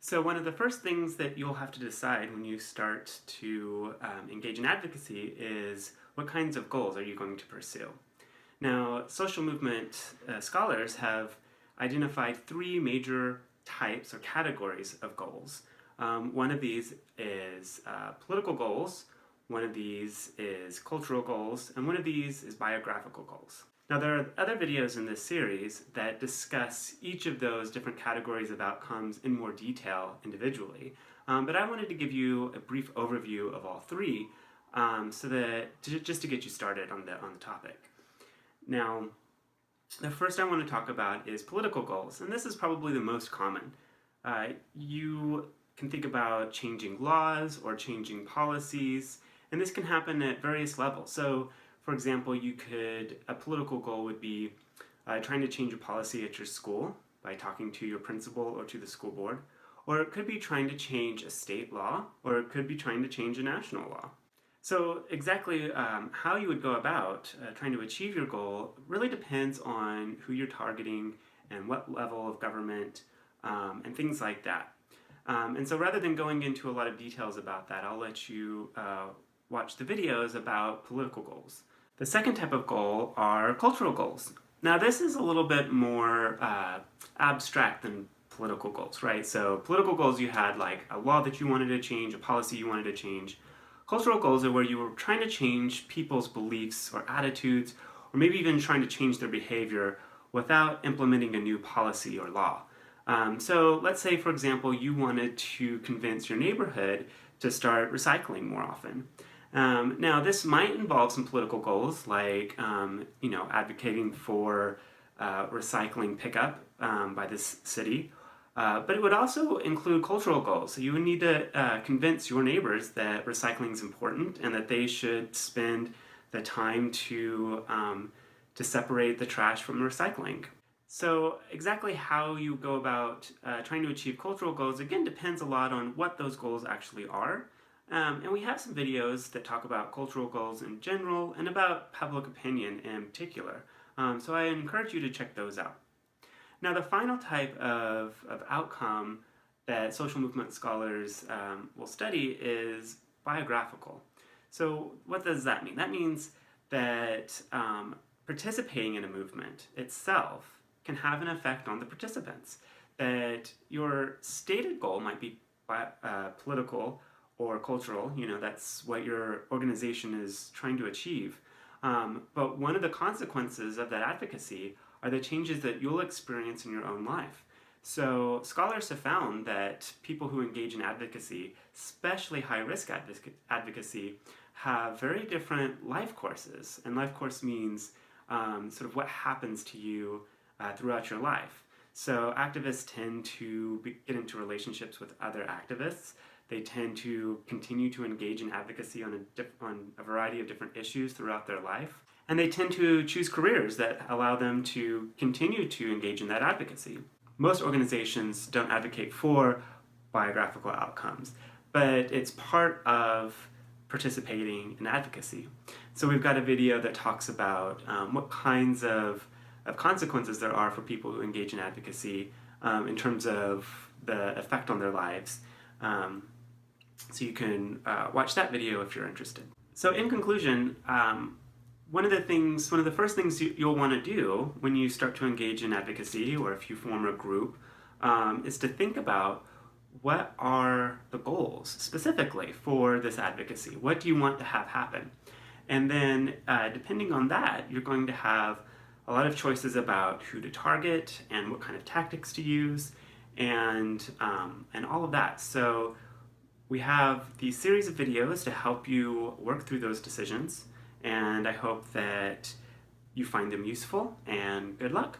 So one of the first things that you'll have to decide when you start to engage in advocacy is what kinds of goals are you going to pursue. Now, social movement scholars have identified three major types or categories of goals. One of these is political goals, one of these is cultural goals, and one of these is biographical goals. Now, there are other videos in this series that discuss each of those different categories of outcomes in more detail individually, but I wanted to give you a brief overview of all three just to get you started on the topic. Now, the first I want to talk about is political goals, and this is probably the most common. You can think about changing laws or changing policies, and this can happen at various levels. So, for example, a political goal would be trying to change a policy at your school by talking to your principal or to the school board, or it could be trying to change a state law, or it could be trying to change a national law. So exactly how you would go about trying to achieve your goal really depends on who you're targeting and what level of government and things like that. And so rather than going into a lot of details about that, I'll let you watch the videos about political goals. The second type of goal are cultural goals. Now this is a little bit more abstract than political goals, right? So political goals, you had like a law that you wanted to change, a policy you wanted to change. Cultural goals are where you were trying to change people's beliefs or attitudes, or maybe even trying to change their behavior without implementing a new policy or law. So let's say, for example, you wanted to convince your neighborhood to start recycling more often. Now, this might involve some political goals, like advocating for recycling pickup by this city, but it would also include cultural goals. So you would need to convince your neighbors that recycling is important and that they should spend the time to separate the trash from the recycling. So exactly how you go about trying to achieve cultural goals, again, depends a lot on what those goals actually are. And we have some videos that talk about cultural goals in general and about public opinion in particular. So I encourage you to check those out. Now, the final type of outcome that social movement scholars will study is biographical. So what does that mean? That means that participating in a movement itself can have an effect on the participants. That your stated goal might be political or cultural, that's what your organization is trying to achieve. But one of the consequences of that advocacy are the changes that you'll experience in your own life. So scholars have found that people who engage in advocacy, especially high-risk advocacy, have very different life courses. And life course means sort of what happens to you throughout your life. So activists tend to get into relationships with other activists. They tend to continue to engage in advocacy on a variety of different issues throughout their life. And they tend to choose careers that allow them to continue to engage in that advocacy. Most organizations don't advocate for biographical outcomes, but it's part of participating in advocacy. So we've got a video that talks about what kinds of consequences there are for people who engage in advocacy in terms of the effect on their lives. So you can watch that video if you're interested. So in conclusion, one of the first things you'll want to do when you start to engage in advocacy, or if you form a group, is to think about what are the goals specifically for this advocacy. What do you want to have happen? And then depending on that, you're going to have a lot of choices about who to target and what kind of tactics to use and all of that. So we have these series of videos to help you work through those decisions, and I hope that you find them useful, and good luck.